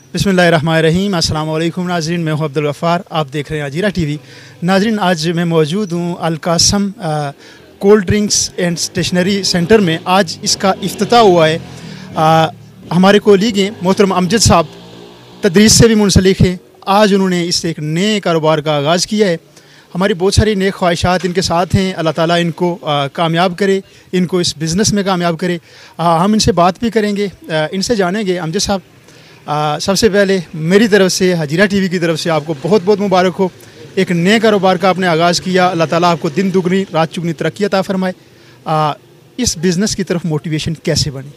बिस्मिल्लाहिर्रहमानिर्रहीम। अस्सलाम वालेकुम नाज़रीन, मैं हूं अब्दुल गफ़ार, आप देख रहे हैं अजीरा टीवी। नाज़रीन, आज मैं मौजूद हूं Al Qasim cold drinks and stationery centre में। आज इसका इफ्तिताह हुआ है। हमारे कोलीग हैं मोहतरम अमजद साहब, तदरीस से भी मुंसलिक हैं। आज उन्होंने इस एक नए कारोबार का आगाज़ किया है। हमारी बहुत सारी नेक ख्वाहिशात इनके साथ हैं। अल्लाह ताला इनको कामयाब करे, इनको इस बिज़नेस में कामयाब करे। हम इनसे बात भी करेंगे, इनसे जानेंगे। अमजद साहब, सबसे पहले मेरी तरफ से, हजीरा टीवी की तरफ से आपको बहुत बहुत मुबारक हो। एक नए कारोबार का आपने आगाज़ किया। अल्लाह ताला आपको दिन दुगनी रात चुगनी तरक्की अता फरमाए। इस बिज़नेस की तरफ मोटिवेशन कैसे बनी?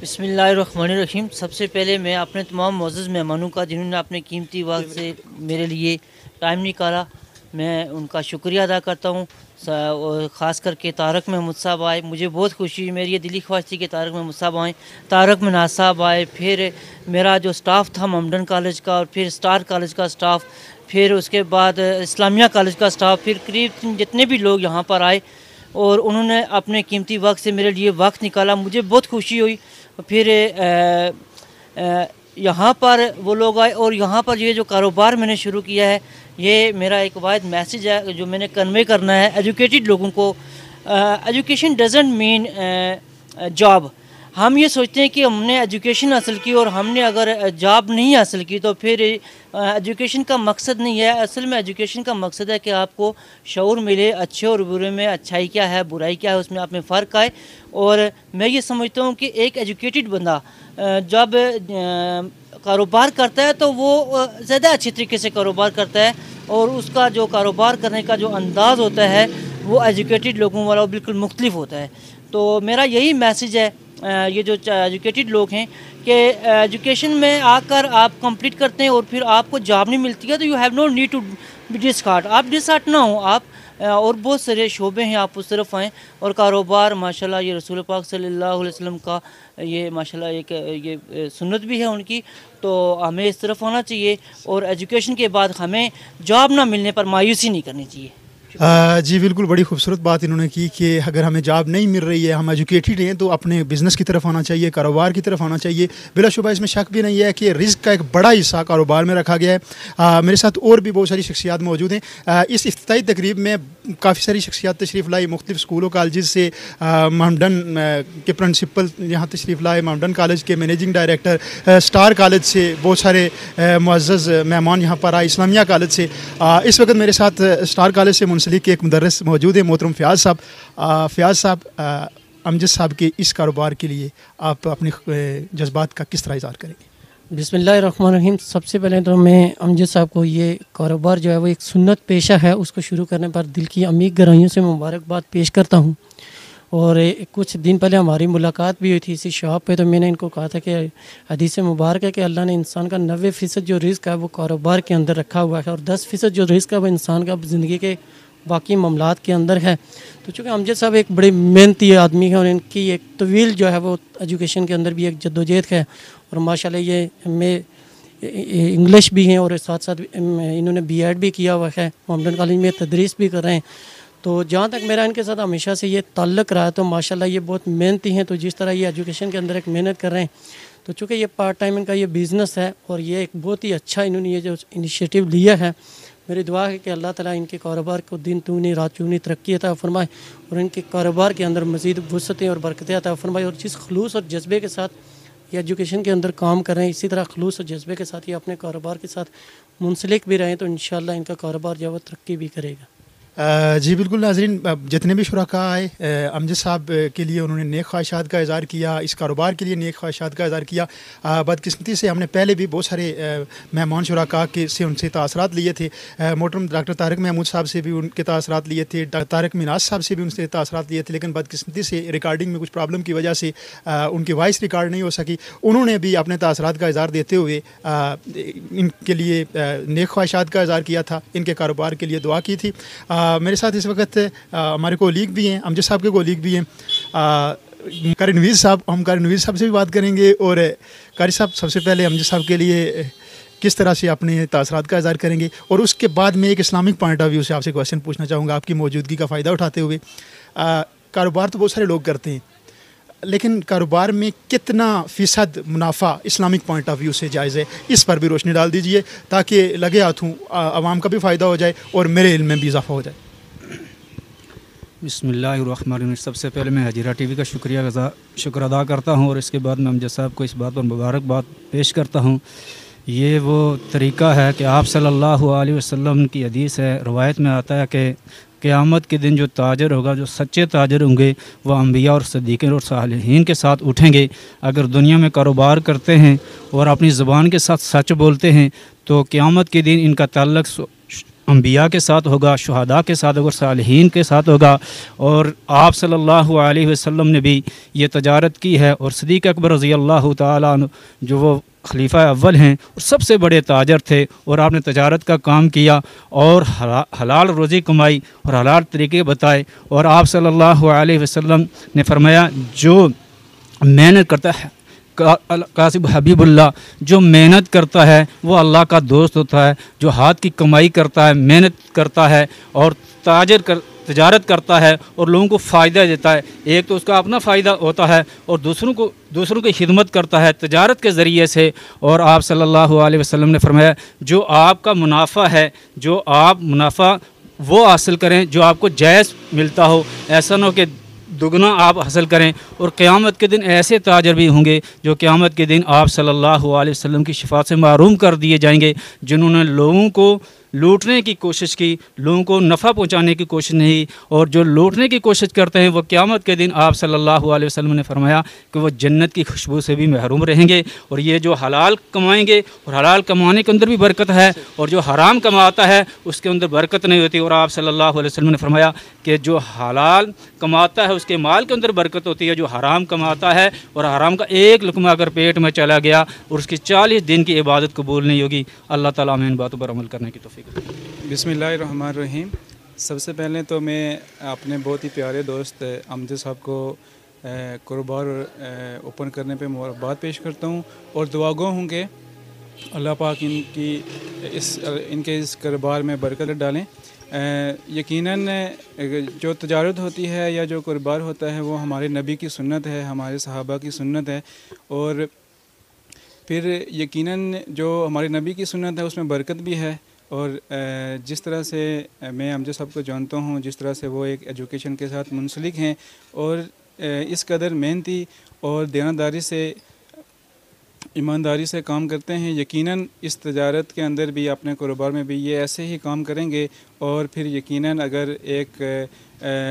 बिस्मिल्लाहिर्रहमानिर्रहीम। सबसे पहले मैं अपने तमाम मुअज़्ज़ज़ मेहमानों का, जिन्होंने अपने कीमती वक्त से मेरे लिए टाइम निकाला, मैं उनका शुक्रिया अदा करता हूँ। ख़ास करके तारक महमूद साहब आए, मुझे बहुत खुशी हुई। मेरी ये दिली ख्वाहिश थी कि तारक महमूद साहब आएँ, तारक मनाज़ साहब आए, फिर मेरा जो स्टाफ़ था ममडन कॉलेज का, और फिर स्टार कॉलेज का स्टाफ़, फिर उसके बाद इस्लामिया कॉलेज का स्टाफ़, फिर करीब जितने भी लोग यहाँ पर आए और उन्होंने अपने कीमती वक्त से मेरे लिए वक्त निकाला, मुझे बहुत खुशी हुई। फिर यहाँ पर वो लोग आए और यहाँ पर ये जो कारोबार मैंने शुरू किया है, ये मेरा एक वाहिद मैसेज है जो मैंने कन्वे करना है एजुकेटेड लोगों को। Education doesn't mean job. हम ये सोचते हैं कि हमने एजुकेशन हासिल की और हमने अगर जॉब नहीं हासिल की तो फिर एजुकेशन का मकसद नहीं है। असल में एजुकेशन का मकसद है कि आपको शऊर मिले, अच्छे और बुरे में अच्छाई क्या है, बुराई क्या है, उसमें आप में फ़र्क आए। और मैं ये समझता हूँ कि एक एजुकेटेड बंदा जब कारोबार करता है तो वो ज़्यादा अच्छे तरीके से कारोबार करता है, और उसका जो कारोबार करने का जो अंदाज़ होता है वो एजुकेटेड लोगों वाला बिल्कुल मुख्तलिफ होता है। तो मेरा यही मैसेज है ये जो एजुकेटेड लोग हैं कि एजुकेशन में आकर आप कंप्लीट करते हैं और फिर आपको जॉब नहीं मिलती है तो you have no need to be disheart. आप डिसहार्ट ना हो, आप और बहुत सारे शोबे हैं, आप उस तरफ आएँ। और कारोबार माशाल्लाह ये रसूल पाक सल्लल्लाहु अलैहि वसल्लम का ये माशाल्लाह एक ये सुन्नत भी है उनकी, तो हमें इस तरफ आना चाहिए। और एजुकेशन के बाद हमें जॉब ना मिलने पर मायूसी नहीं करनी चाहिए। जी बिल्कुल, बड़ी खूबसूरत बात इन्होंने की कि अगर हमें जॉब नहीं मिल रही है, हम एजुकेटेड हैं, तो अपने बिज़नेस की तरफ आना चाहिए, कारोबार की तरफ आना चाहिए। बिलाशुबा इसमें शक भी नहीं है कि रिस्क का एक बड़ा हिस्सा कारोबार में रखा गया है। मेरे साथ और भी बहुत सारी शख्सियात मौजूद हैं। इस इफ्तिताई तकरीब में काफ़ी सारी शख्सियात तशरीफ़ लाई, मुख्तलिफ स्कूलों कॉलेज से। मोहम्मडन के प्रिंसिपल यहाँ तशरीफ़ लाए, मोहम्मडन कॉलेज के मैनेजिंग डायरेक्टर, स्टार कॉलेज से बहुत सारे मुअज़्ज़ज़ मेहमान यहाँ पर आए, इस्लामिया कॉलेज से। इस वक्त मेरे साथ स्टार कॉलेज से मुंसलिक एक मुदर्रिस मौजूद है, मोहतरम फ़याज़ साहब। फ़याज़ साहब, अमजद साहब के इस कारोबार के लिए आप अपने जज्बात का किस तरह इज़हार करेंगे? बिस्मिल्लाहिर्रहमानिर्रहीम। सबसे पहले तो मैं अमजद साहब को ये कारोबार जो है वो एक सुन्नत पेशा है, उसको शुरू करने पर दिल की अमीर गहराइयों से मुबारकबाद पेश करता हूँ। और कुछ दिन पहले हमारी मुलाकात भी हुई थी इसी शॉप पे, तो मैंने इनको कहा था कि हदीस मुबारक है कि अल्लाह ने इंसान का 90% जो रिस्क है वो कारोबार के अंदर रखा हुआ है, और 10% जो रिस्क है वो इंसान का ज़िंदगी के बाकी मामलात के अंदर है। तो चूँकि अमजद साहब एक बड़े मेहनती आदमी हैं और इनकी एक तवील जो है वो एजुकेशन के अंदर भी एक जद्दोजहद है, और माशाल्लाह ये में इंग्लिश भी हैं और साथ साथ इन्होंने बीएड भी किया हुआ है, मोहम्मडन कॉलेज में तदरीस भी कर रहे हैं। तो जहाँ तक मेरा इनके साथ हमेशा से ये ताल्लुक़ रहा है, तो माशाल्लाह ये बहुत मेहनती हैं। तो जिस तरह ये एजुकेशन के अंदर एक मेहनत कर रहे हैं, तो चूँकि ये पार्ट टाइम इनका ये बिज़नेस है और ये एक बहुत ही अच्छा इन्होंने ये जो इनिशिएटिव लिया है, मेरी दुआ है कि अल्लाह ताला इनके कारोबार को दिन दूनी रात चौगुनी तरक्की अता फरमाए और इनके कारोबार के अंदर मज़ीद वुसअतें और बरकतें अता फरमाए। और जिस खलूस और जज्बे के साथ ये एजुकेशन के अंदर काम कर रहे हैं, इसी तरह खलूस और जज्बे के साथ ये अपने कारोबार के साथ मुंसलिक भी रहें, तो इंशाअल्लाह इनका कारोबार जो है वो तरक्की भी करेगा। जी बिल्कुल नाज़रीन, जितने भी शुरका आए, अमजद साहब के लिए उन्होंने नेक ख्वाहिशात का इज़हार किया, इस कारोबार के लिए नेक ख्वाहिशात का इज़हार किया। बदकिस्मती से हमने पहले भी बहुत सारे मेहमान शुरका के से उनसे तासरात लिए थे। मोहतरम डॉक्टर तारक महमूद साहब से भी उनके तासरात लिए थे, तारक मिनाज साहब से भी उनसे तासरात लिए थे, लेकिन बदकिस्मती से रिकॉर्डिंग में कुछ प्रॉब्लम की वजह से उनकी वॉइस रिकॉर्ड नहीं हो सकी। उन्होंने भी अपने तासरात का इज़हार देते हुए इनके लिए नेक ख्वाहिशात का इज़हार किया था, इनके कारोबार के लिए दुआ की थी। मेरे साथ इस वक्त हमारे कोलीग भी हैं, अमजद साहब के कोलीग भी हैं, कारी नवीज़ साहब। हम कारी नवीज़ साहब से भी बात करेंगे। और कारी साहब, सबसे पहले अमजद साहब के लिए किस तरह से अपने तासरात का इज़हार करेंगे, और उसके बाद मैं एक इस्लामिक पॉइंट ऑफ व्यू से आपसे क्वेश्चन पूछना चाहूँगा आपकी मौजूदगी का फ़ायदा उठाते हुए। कारोबार तो बहुत सारे लोग करते हैं, لیکن کاروبار میں کتنا فیصد منافع اسلامک پوائنٹ آف ویو سے جائز ہے، اس پر بھی روشنی ڈال دیجئے تاکہ لگے ہاتھوں عوام کا بھی فائدہ ہو جائے اور میرے علم میں بھی اضافہ ہو جائے۔ بسم اللہ الرحمن الرحیم۔ سب سے پہلے میں ہجیرہ ٹی وی کا شکر ادا کرتا ہوں، اور اس کے بعد میں امجد صاحب کو اس بات پر مبارکباد پیش کرتا ہوں۔ یہ وہ طریقہ ہے کہ آپ صلی اللہ علیہ وسلم کی حدیث ہے، روایت میں آتا ہے کہ قیامت کے دن جو تاجر ہوگا، جو سچے تاجر ہوں گے، وہ انبیاء اور صدیقین اور صالحین کے ساتھ اٹھیں گے۔ اگر دنیا میں کاروبار کرتے ہیں اور اپنی زبان کے ساتھ سچ بولتے ہیں تو قیامت کے دن ان کا تعلق انبیاء کے ساتھ ہوگا، شہداء کے ساتھ ہوگا، صالحین کے ساتھ ہوگا۔ اور آپ صلی اللہ علیہ وسلم نے بھی یہ تجارت کی ہے، اور صدیق اکبر رضی اللہ تعالیٰ عنہ جو وہ خلیفہ اول ہیں اور سب سے بڑے تاجر تھے، اور آپ نے تجارت کا کام کیا اور حلال روزی کمائی اور حلال طریقے بتائے۔ اور آپ صلی اللہ علیہ وسلم نے فرمایا جو محنت کرتا ہے، قاسم حبیب اللہ، جو محنت کرتا ہے وہ اللہ کا دوست ہوتا ہے، جو ہاتھ کی کمائی کرتا ہے، محنت کرتا ہے اور تجارت کرتا ہے اور لوگوں کو فائدہ دیتا ہے، ایک تو اس کا اپنا فائدہ ہوتا ہے اور دوسروں کی خدمت کرتا ہے تجارت کے ذریعے سے۔ اور آپ صلی اللہ علیہ وسلم نے فرمایا جو آپ کا منافع ہے، جو آپ منافع وہ حاصل کریں جو آپ کو جائز ملتا ہو، ایسا نہ ہو کہ دگنا آپ حاصل کریں۔ اور قیامت کے دن ایسے تاجر بھی ہوں گے جو قیامت کے دن آپ صلی اللہ علیہ وسلم کی شفاعت سے محروم کر دیے جائیں گے، جنہوں نے لوگوں کو لوٹنے کی کوشش کی، لوگوں کو نفع پہنچانے کی کوشش نہیں، اور جو لوٹنے کی کوشش کرتے ہیں وہ قیامت کے دن آپ صلی اللہ علیہ وسلم نے فرمایا کہ وہ جنت کی خوشبو سے بھی محروم رہیں گے۔ اور یہ جو حلال کمائیں گے، اور حلال کمانے کے اندر بھی برکت ہے، اور جو حرام کماتا ہے اس کے اندر برکت نہیں ہوتی۔ اور آپ صلی اللہ علیہ وسلم نے فرمایا کہ جو حلال کماتا ہے اس کے مال کے اندر برکت ہوتی ہے، جو حرام کماتا ہے اور حرام کا ایک لقمہ اگر پیٹ میں چلا گیا اور اس کی 40 دن کی عبادت قبول نہیں ہوگی۔ اللہ تعالیٰ ہمیں ان باتوں پر عمل کرنے کی توفیق۔ بسم اللہ الرحمن الرحیم۔ سب سے پہلے تو میں اپنے بہت ہی پیارے دوست امجد صاحب کو کاروبار اوپن کرنے پہ مبارکباد پیش کرتا ہوں، اور دعا گو ہوں کہ اللہ پاک ان کے اس کاروبار میں برکت ڈالیں۔ یقیناً جو تجارت ہوتی ہے یا جو کاروبار ہوتا ہے وہ ہمارے نبی کی سنت ہے، ہمارے صحابہ کی سنت ہے، اور پھر یقیناً جو ہمارے نبی کی سنت ہے اس میں برکت بھی ہے۔ اور جس طرح سے میں امجد صاحب کو جانتا ہوں، جس طرح سے وہ ایک ایجوکیشن کے ساتھ منسلک ہیں اور اس قدر محنتی اور دیانتداری سے، ایمانداری سے کام کرتے ہیں، یقیناً اس تجارت کے اندر بھی، اپنے کاروبار میں بھی یہ ایسے ہی کام کریں گے۔ اور پھر یقیناً اگر ایک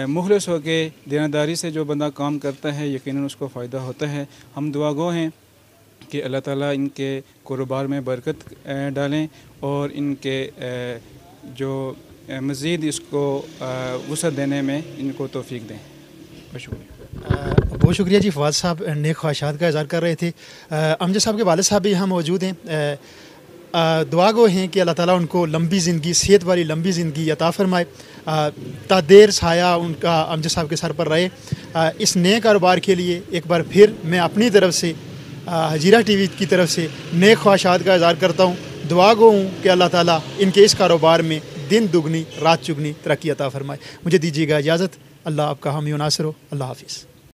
مخلص ہو کے دیانتداری سے جو بندہ کام کرتا ہے یقیناً اس کو فائدہ ہوتا ہے۔ ہم دعا گو ہیں کہ اللہ تعالیٰ ان کے کاروبار میں برکت ڈالیں اور ان کے جو مزید اس کو وسعت دینے میں ان کو توفیق دیں۔ بہت شکریہ۔ بہت شکریہ جی۔ فواد صاحب نیک خواہشات کا اظہار کر رہے تھے۔ امجد صاحب کے والد صاحب بھی یہاں موجود ہیں، دعا گو ہیں کہ اللہ تعالیٰ ان کو لمبی زندگی، صحت والی لمبی زندگی عطا فرمائے، تا دیر سایہ ان کا امجد صاحب کے سر پر رہے۔ اس نئے کاروبار کے لیے ایک بار پھر میں اپنی طرف سے، ہجیرہ ٹی وی کی طرف سے نیک خواہشات کا اظہار کرتا ہوں۔ دعا گو ہوں کہ اللہ تعالیٰ ان کے اس کاروبار میں دن دگنی رات چگنی ترقی عطا فرمائے۔ مجھے دیجیے گا اجازت۔ اللہ آپ کا حامی و ناصر ہو۔ اللہ حافظ۔